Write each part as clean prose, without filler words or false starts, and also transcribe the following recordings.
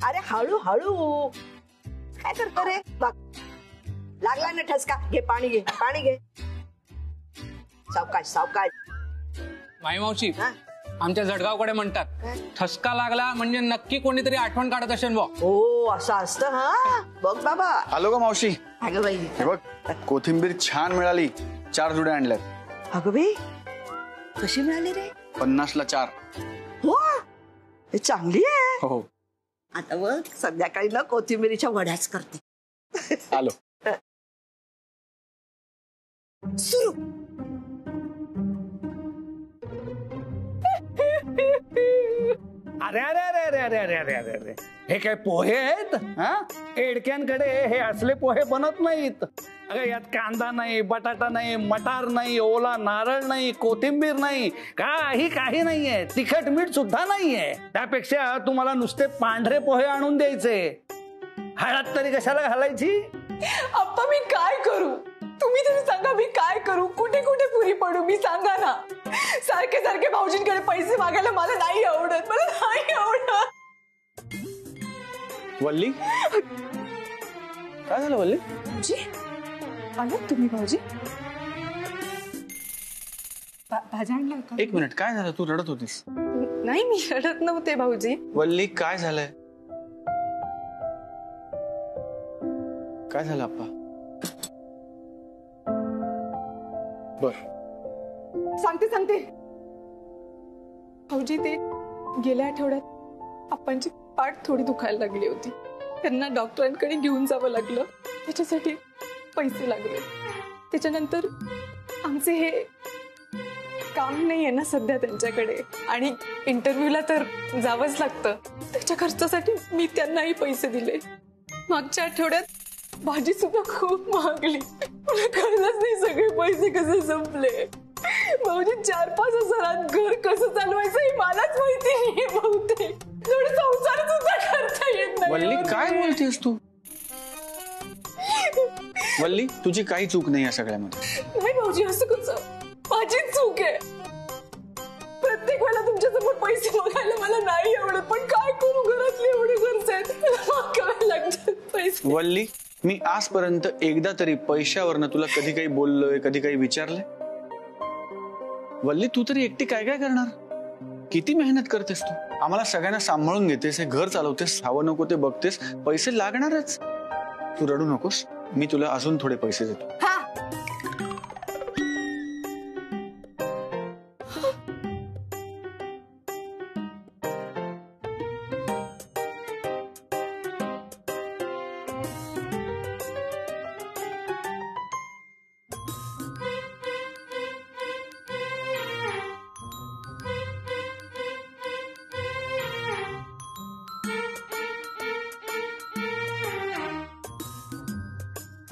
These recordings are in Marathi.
अरे हळू हळू काय करतो रे? बघ लागला ना ठसका. घे पाणी, घे पाणी, घे. सावकाश सावकाश. मावशी आमच्या जळगावकडे म्हणतात ठसका लागला म्हणजे नक्की कोणीतरी आठवण काढत असेल बा. हो असं असतं. हा बघ बाबा. आलो का मावशी? अगं बाई हे बघ कोथिंबीर छान मिळाली, 4 जुड्या आणल्यात. अगं बाई कशी मिळाली रे? 50ला 4. हो हे चांगली आहे. हो आता बघ संध्याकाळी ना कोथिंबीरीच्या वड्याच करते. आलो. सुरू. अरे अरे अरे अरे अरे अरे अरे अरे अरे हे काय पोहे आहेत? हा एडक्यांकडे हे असले पोहे बनत नाहीत. अगं यात कांदा नाही, बटाटा नाही, मटार नाही, ओला नारळ नाही, कोथिंबीर नाही, काही नाहीये. तिखट मीठ सुद्धा नाहीये. त्यापेक्षा तुम्हाला नुसते पांढरे पोहे आणून द्यायचे. हळद तरी कशाला घालायची? अप्पा मी काय करू? तुम्ही तरी सांगा मी काय करू? कुठे कुठे पुरी पडू मी? सांगा ना. सारखे सारखे भाऊजींकडे पैसे मागायला मला नाही आवडत, मला नाही आवडत. वल्ली काय झालं? वल्ली भाऊजी आलात तुम्ही? भाऊजी भाज्या आणल्या का? 1 मिनिट. काय झालं? तू रडत होतीस? नाही मी रडत नव्हते भाऊजी. वल्ली काय झालंय? काय झालं आप्पा? बर सांगते भाऊजी ते गेल्या आठवड्यात आप्पांची पाठ थोडी दुखायला लागली होती. त्यांना डॉक्टरांकडे घेऊन जावं लागलं. त्याच्यासाठी पैसे लागले. त्याच्यानंतर आमचे हे काम नाही आहे ना सध्या त्यांच्याकडे आणि इंटरव्ह्यूला तर जावंच लागतं. त्याच्या खर्चासाठी मी त्यांनाही पैसे दिले. मागच्या आठवड्यात भाजी सुद्धा खूप महागली. मला कळलंच नाही सगळे पैसे कसे संपले. भाऊजी 4-5 हजारात घर कसं चालवायचं हे मलाच माहिती नाहीये. बहुतेक थोडं संसार सुद्धा करता येत नाही. वल्ली काय बोलतेस तू? वल्ली तुझी काही चूक नाही या सगळ्यामध्ये. नाही भाऊजी असं कसं? माझीच चूक आहे. प्रत्येक वेळेला तुमच्यासमोर पैसे मागायला मला नाही आवडत, पण काय करू? घरातले एवढे खर्च आहेत मागावे लागतात पैसे. वल्ली मी आजपर्यंत एकदा तरी पैशावरनं तुला कधी काही बोललोय, कधी काही विचारलंय? वल्ली तू तरी एकटी काय काय करणार? किती मेहनत करतेस तू? आम्हाला सगळ्यांना सांभाळून घेतेस, हे घर चालवतेस, हवं नको ते बघतेस, पैसे लागणारच. तू रडू नकोस, मी तुला अजून थोडे पैसे देतो.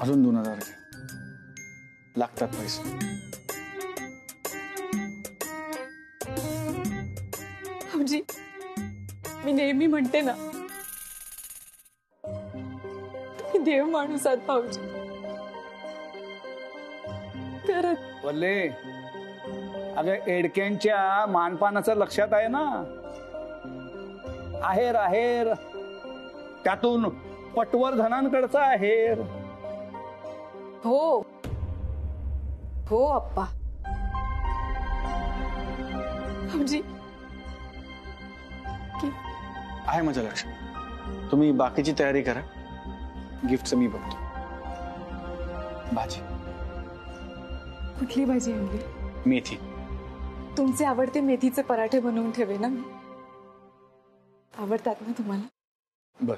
अजून 2000 लागतात पैसे. भाऊजी मी नेहमी म्हणते ना तुम्ही देव माणूस आहात भाऊजी. खरंच. वल्ले अगं एडक्यांच्या मानपानाचं लक्षात आहे ना? आहेर आहेर त्यातून पटवर्धनांकडचा आहेर. हो हो अप्पा. भाऊजी आहे माझं लक्ष. तुम्ही बाकीची तयारी करा. गिफ्टचं मी बघतो. भाजी कुठली भाजी आणली? मेथी. तुमचे आवडते मेथीचे पराठे बनवून ठेवे ना मी. आवडतात ना तुम्हाला? बर.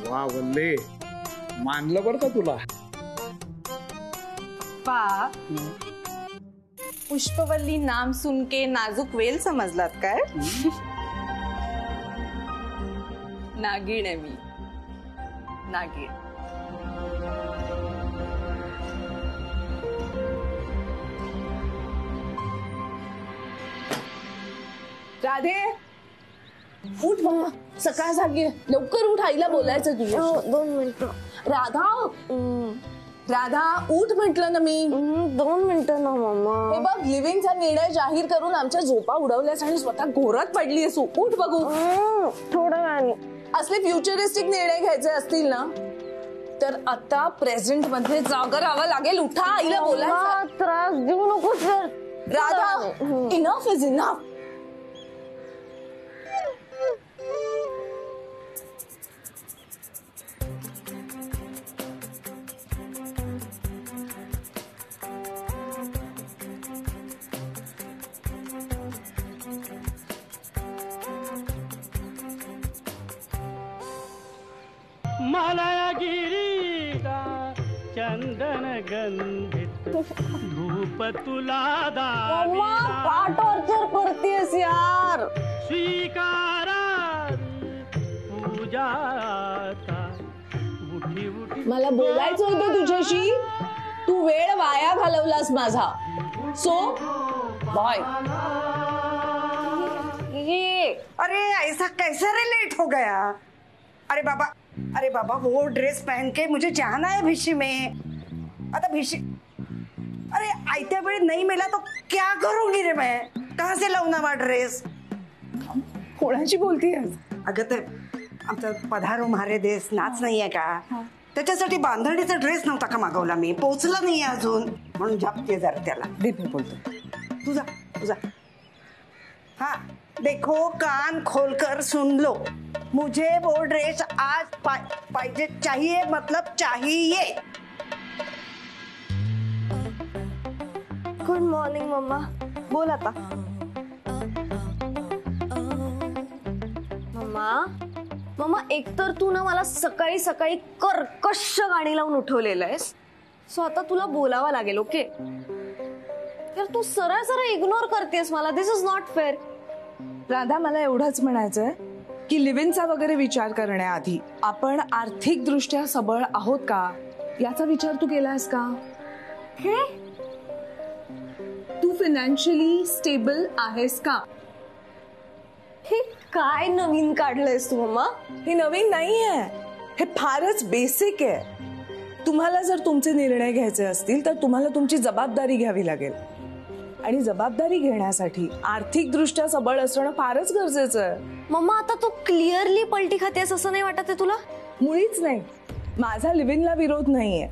वा वल्ले मानलं बरं का तुला. पा पुष्पवल्ली नाम सुन के नाजुक वेल समजलात काय? नागिण आहे मी. नागिण. राधे उठ बाबा, सकाळ झाली, लवकर उठ, आईला बोलायचं तुझ्या. 2 मिनिटं. राधा उठ म्हटलं ना मी. 2 मिनिटं ना मम्मा. हे बघ, लिव्हिंगचा निर्णय जाहीर करून आमच्या झोपा उडवल्यास आणि स्वतः घोरात पडली असू. उठ बघू. थोडं वेळाने. असले फ्युचरिस्टिक निर्णय घ्यायचे असतील ना तर आता प्रेझेंट मध्ये जागा राहावं लागेल. उठा, आईला बोलायचं. त्रास देऊ नको sir. Radha, enough is enough. मालया गिरीचा चंदन गंधित धूप तुला का टॉर्चर करतेस यार. स्वीकारा पूजाता उठी उठी. मला बोलायचं होतं तुझ्याशी, तू वेळ वाया घालवलास माझा. So bye. ये अरे ऐसा कैसा रे लेट हो गया. अरे बाबा वो ड्रेस पहन के मुझे जाना है भिशी में. आता भिशी, अरे आयत्या वेळी नहीं मिला तो क्या करूंगी रे मैं. कहाँ से लाऊं ना ड्रेस. कोणाची बोलतीयस? अगं तर आमचा पधारो म्हारे देश नाच नाहीये का, त्याच्यासाठी बांधणीचा ड्रेस नव्हता का मागवला मी. पोहोचला नाही अजून म्हणून झपते जरा त्याला. दे मी बोलतो. तुझा हाँ देखो, कान खोलकर सुन लो. मुझे वो ड्रेस आज पाहिजे, चाहिए मतलब चाहिए. Good morning mamma. बोल आता. मम्मा एकतर तू ना मला सकाळी सकाळी कर्कश गाणी लावून उठवलेलं आहेस. सो आता तुला बोलावं लागेल. ओके तर तू सरळ सरळ इग्नोर करतेस मला. दिस इज नॉट फेअर. राधा, मला एवढंच म्हणायचंय की लिव्हिंगचा वगैरे विचार करण्याआधी आपण आर्थिक दृष्ट्या सबळ आहोत का याचा विचार तू केलास का? तू फायनान्शियली स्टेबल आहेस का? हे काय नवीन काढलंयस तू मम्मा? हे नवीन नाहीये, हे फारच बेसिक आहे. तुम्हाला जर तुमचे निर्णय घ्यायचे असतील तर तुम्हाला तुमची जबाबदारी घ्यावी लागेल. आणि जबाबदारी घेण्यासाठी आर्थिक दृष्ट्या सबळ असणं फारच गरजेचं आहे. मम्मा आता तू क्लिअरली पलटी खातेस असं नाही वाटत आहे तुला? मुळीच नाही. माझा लिव्हिंगला विरोध नाहीये,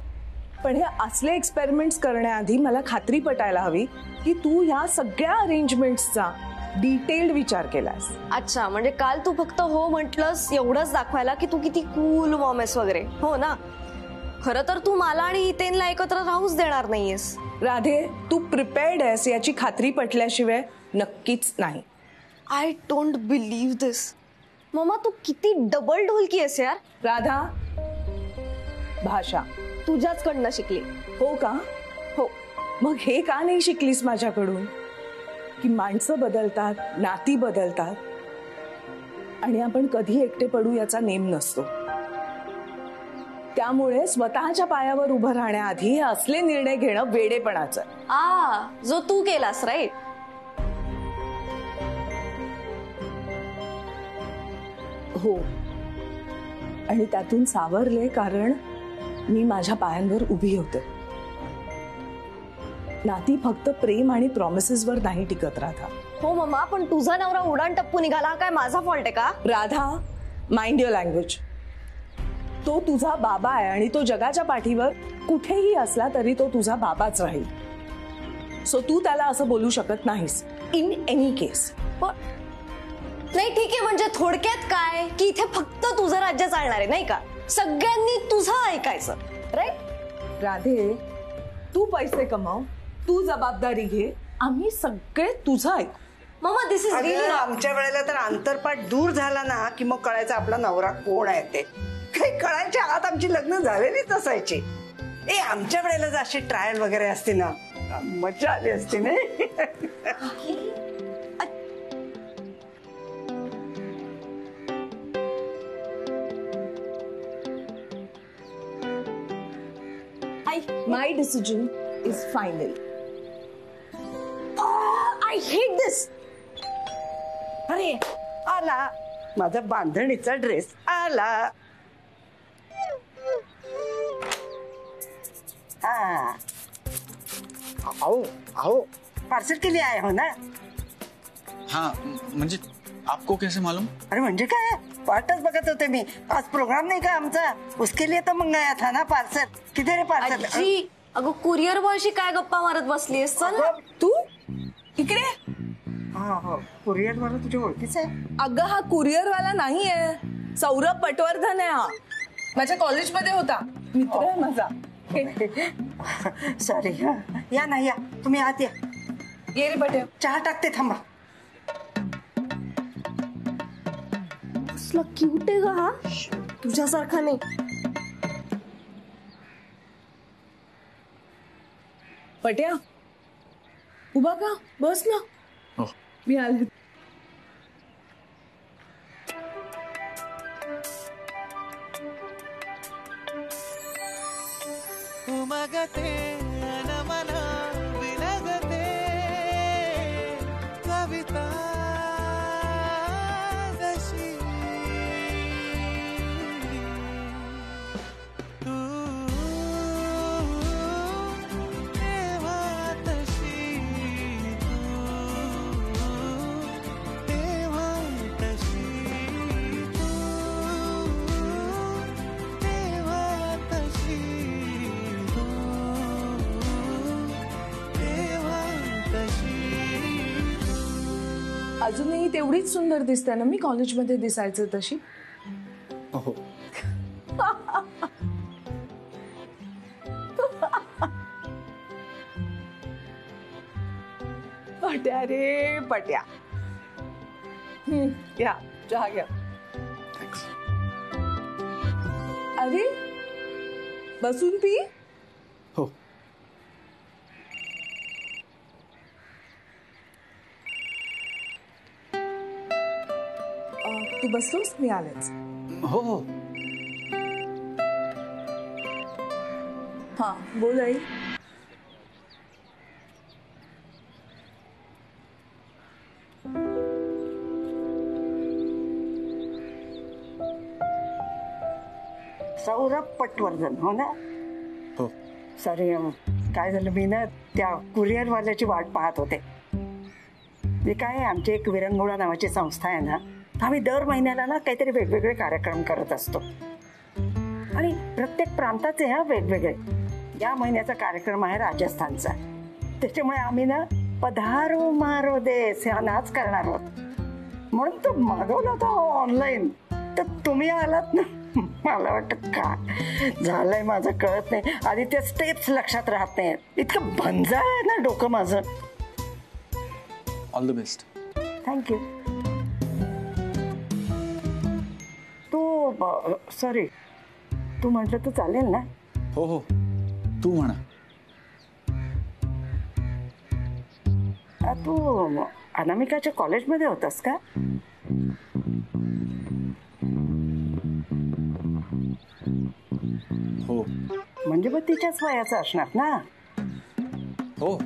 पण हे असले एक्सपेरिमेंट्स करण्याआधी मला खात्री पटायला हवी की तू ह्या सगळ्या अरेंजमेंट्सचा डिटेल्ड विचार केलास. अच्छा, म्हणजे काल तू फक्त हो म्हटलंस एवढंच दाखवायला की तू किती कूल मॉम आहेस वगैरे, हो ना? खरं तर तू मला आणि हितेनला एकत्र राहूच देणार नाहीयेस. राधे, तू प्रिपेअर्ड आहेस याची खात्री पटल्याशिवाय नक्कीच नाही. I don't believe this. मम्मा तू किती डबल ढोलकी आहेस यार. राधा, भाषा तुझ्याच कडनं शिकली. हो का? हो. मग हे का नाही शिकलीस माझ्याकडून की माणसं बदलतात, नाती बदलतात आणि आपण कधी एकटे पडू याचा नेम नसतो. त्यामुळे स्वतःच्या पायावर उभं राहण्याआधी हे असले निर्णय घेणं वेडेपणाचं. जो तू केलास राईट. हो, आणि त्यातून सावरले कारण मी माझ्या पायांवर उभी होते. नाती फक्त प्रेम आणि प्रॉमिसेसवर नाही टिकत राधा. हो मम्मा, पण तुझा नवरा उडान टप्पू निघाला काय माझा फॉल्ट आहे का? Radha, mind your language. तो तुझा बाबा आहे आणि तो जगाच्या पाठीवर कुठेही असला तरी तो तुझा बाबाच राहील. सो तू त्याला असं बोलू शकत नाहीस इन एनी केस. नाही ठीक आहे, म्हणजे थोडक्यात काय की इथे फक्त तुझं राज्य चालणार आहे नाही का? सगळ्यांनी तुझं ऐकायचं राईट? राधे, तू पैसे कमाव, तू जबाबदारी घे, आम्ही सगळे तुझं ऐक. Mamma this is really. आमच्या वेळेला तर अंतरपाठ दूर झाला ना की मग कळायचं आपला नवरा कोण आहे ते. काही कळायच्या आत आमची लग्न झालेलीच असायची. आमच्या वेळेला जर अशी ट्रायल वगैरे असते ना, मजा आली असती नाही. My decision is final. I hate this. अरे आला माझा बांधणीचा ड्रेस आला. हाँ आओ आओ पार्सल के लिए आए हो ना. हाँ म्हणजे आपको कैसे मालूम? अरे म्हणजे काय वाटच बघत होते मी. आज प्रोग्राम नाही का आमचा, उसके लिए तो मंगाया था ना पार्सल. किधर है पार्सल? आजी अगं कुरिअर बॉयशी काय गप्पा मारत बसलीस? चल तू इकडे. हा हो कुरिअर वाला तुझ्या ओळखीचा आहे. अगं हा कुरिअर वाला नाहीये, सौरभ पटवर्धन आहे हा. माझ्या कॉलेजमध्ये होता, मित्र आहे माझा. सॉरी. या ना या, तुम्ही आत या. ये रे पट्या. चहा टाकते थांबा. कसला क्यूट आहे ग हा, तुझ्यासारखा नाही. पट्या उभा का, बस ना. हो. मी आले. उमगते अनमना विलगते कविता जशी तू तेव्हा तशी तू तेव्हा तशी तू तेव्हा तशी अजूनही तेवढीच सुंदर दिसते ना मी कॉलेजमध्ये दिसायचं तशी. हो. पट्या रे पट्या. घ्या चहा घ्या. थँक्स. अरे बसून पी. हो. तू बसलोस, मी आलेच. हो हो. हा बोल आई. सौरभ पटवर्धन हो ना. हो. सॉरी काय झालं, मी ना त्या कुरिअर वाल्याची वाट पाहत होते. जे काय आमची एक विरंगुळा नावाची संस्था आहे ना, आम्ही दर महिन्याला ना काहीतरी वेगवेगळे कार्यक्रम करत असतो आणि प्रत्येक प्रांताचे वेगवेगळे. या महिन्याचा कार्यक्रम आहे राजस्थानचा, त्याच्यामुळे आम्ही ना पधारो मारो देस हा नाच करणार आहोत. म्हणून तो मागवला होता ऑनलाईन, तर तुम्ही आलात ना. मला वाटतं काय झालंय माझं कळत नाही. आधी त्या स्टेप्स लक्षात राहत नाही. इतकं भंजाळ आहे ना डोकं माझं. All the best. थँक्यू. तू सॉरी तू म्हटलं तर चालेल ना. हो हो तू म्हणा. तू अनामिकाच्या कॉलेजमध्ये होतास का? हो. म्हणजे मग तिच्याच वयाचं असणार ना. हो.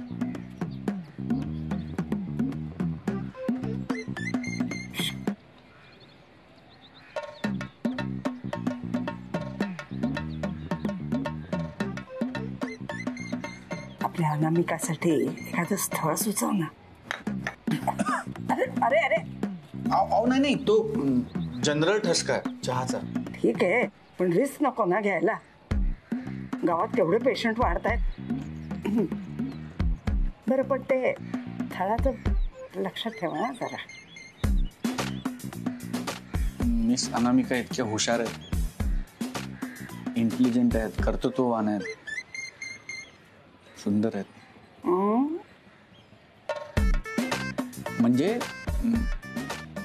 आपल्या अनामिकासाठी एखादं स्थळ सुचव ना. अरे अरे अरे अहो नाही नाही, तो जनरल ठसका आहे चहाचा. ठीक आहे, पण रिस्क नको ना घ्यायला. गावात केवढे पेशंट वाढत आहेत. बरं पण ते स्थळाचं लक्षात ठेवा ना जरा. मिस अनामिका इतक्या हुशार आहेत, इंटेलिजंट आहेत, कर्तृत्ववान आहेत, सुंदर आहेत. म्हणजे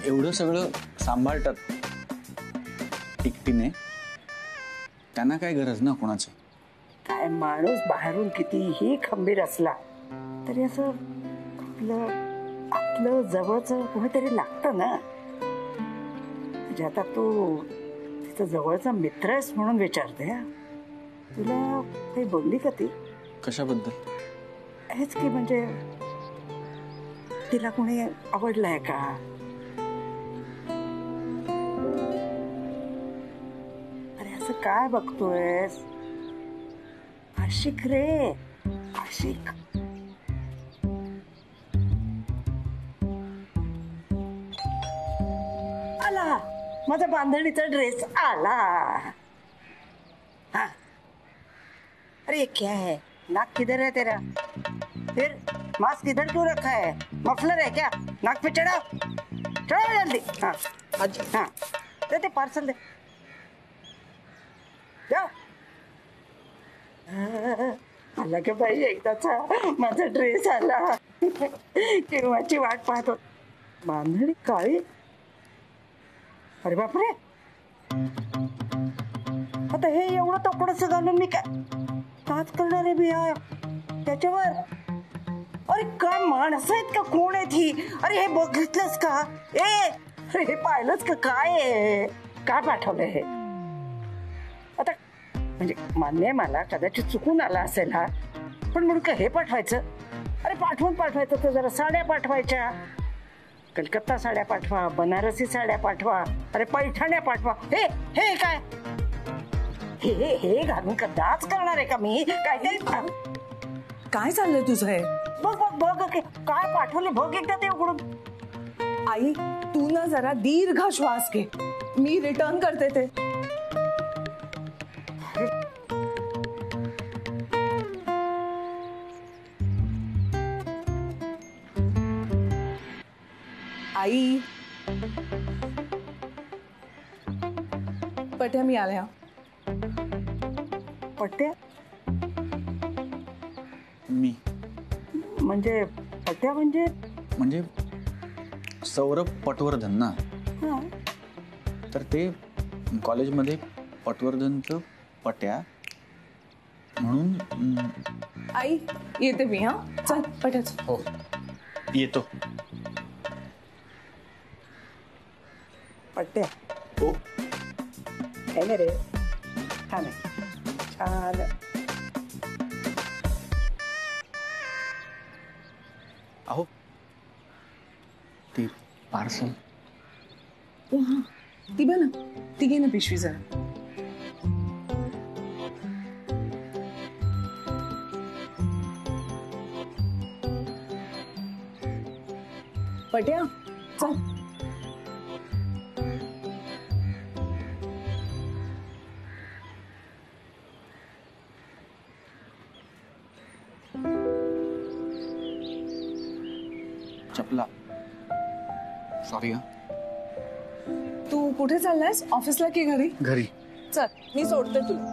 एवढं सगळं सांभाळतात एकटीने. त्यांना काय गरज ना कोणाचं. काय माणूस बाहेरून कितीही खंबीर असला तरी असं आपलं आपलं जवळचं कोणीतरी लागतं ना. म्हणजे आता तू तिचा जवळचा मित्र आहेस म्हणून विचारते. तुला काही बोलली का ती? कशाबद्दल? हेच की म्हणजे तिला कोणी आवडलंय का? काय बघतोयस? आशिक रे, आशिक. आला माझा बांधणीचा ड्रेस आला. हाँ. अरे ये क्या है? नाक किधर है तेरा? फिर मास्क इधर क्यों रखा है? मफलर है क्या? नाक पे चढ़ा, चढ़ा जल्दी. हाँ हाँ, दे पार्सल दे. जा. आला की बाई एकदाचा माझा ड्रेस आला. केव्हाची वाट पाहतो. बांधणी काळी. अरे बापरे, आता हे एवढं तोकडस घालून मी काय करणार आहे? मी त्याच्यावर अरे काय माणसं आहेत का? कोण आहेत ही? अरे हे बघितलंस का? अरे हे पाहिलंच का? काय आहे? काय पाठवलंय हे? आता म्हणजे मान्य आहे मला, कदाचित चुकून आला असेल हा, पण म्हणून का हे पाठवायचं? अरे पाठवायचं तर जरा साड्या पाठवायच्या. कलकत्ता साड्या पाठवा, बनारसी साड्या पाठवा, अरे पैठण्या पाठवा. हे हे काय? हे हे घालून का डान्स करणार आहे का मी? काहीतरी काय चाललंय तुझं हे? बघ बघ बघ काय पाठवले बघ एकदा ते उघडून. आई तू ना जरा दीर्घ श्वास घे, मी रिटर्न करते ते. आई पट्या मी आल्या. पट्ट्या मी म्हणजे पट्ट्या म्हणजे सौरभ पटवर्धन ना. हा. तर ते कॉलेजमध्ये पटवर्धनचं पट्या म्हणून. आई येते मी. हा चल पट्याच. हो येतो. पट्ट्या हो है ना रे? छान आहे, छान. अहो ती पार्सल. ओ हा ती बघ ना, ती घे ना पिशवी जरा. पट्या चल. चपला. सॉरी हा. तू कुठे चाललायस? ऑफिसला की घरी? घरी. चल मी सोडते तुला.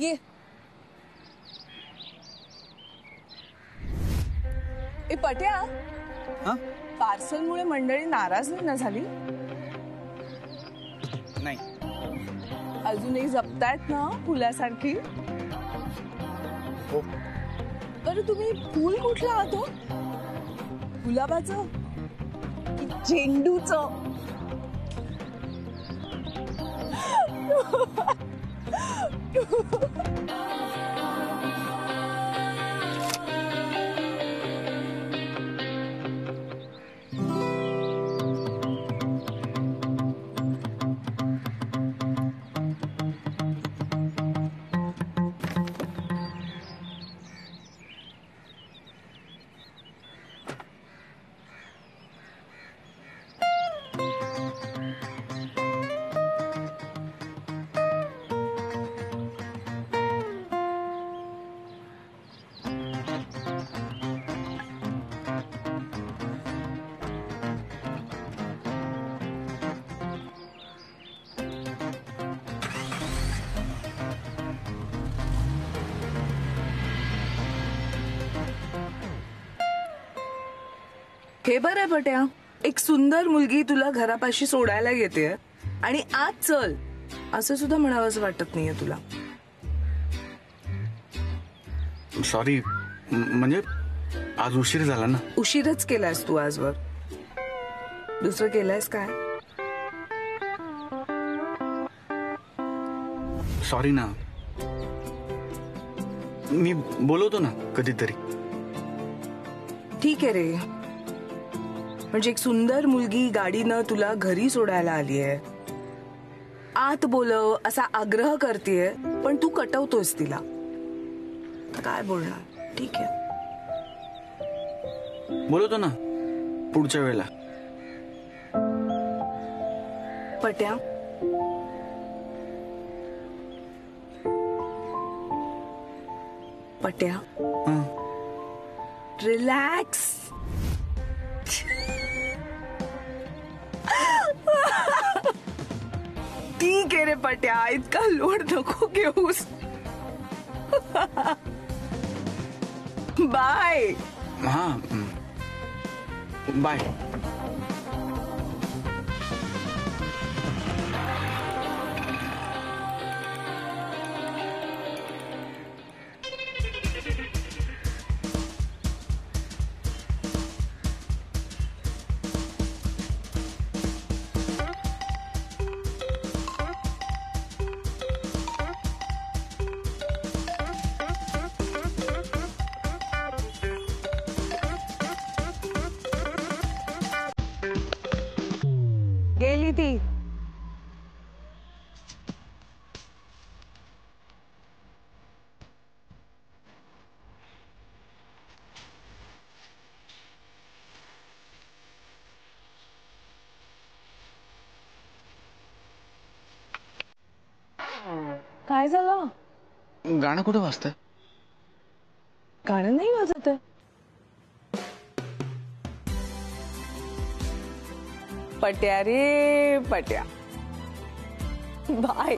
ये. ए पट्या, हा पार्सलमुळे मंडळी नाराज नाही ना झाली? नाही. अजूनही जपतायत ना फुलासारखी? हो. बरं तुम्ही फुल कुठलं आहात हो? गुलाबाचं की झेंडूचं? हे बरं आहे पट्या, एक सुंदर मुलगी तुला घरापाशी सोडायला येते आणि आज चल असं सुद्धा म्हणावंसं वाटत नाहीये तुला. सॉरी, म्हणजे आज उशीर झाला ना. उशीरच केलायस तू आजवर. दुसरं केलंयस काय? सॉरी ना. मी बोलवतो ना कधीतरी. ठीक आहे रे, म्हणजे एक सुंदर मुलगी गाडीनं तुला घरी सोडायला आलीये, आत बोलव असा आग्रह करतेय, पण तू कटवतोस तिला. आता काय बोलणार? ठीक आहे, बोलवतो ना पुढच्या वेळेला. पट्या, पट्या, रिलॅक्स. ठीक आहे रे पट्या, इतका लोड नको घेऊस. बाय. हा बाय. गेली ती. काय झालं? गाणं कुठं वाजतंय? गाणं नाही वाजत आहे. पट्या रे पट्या, बाय.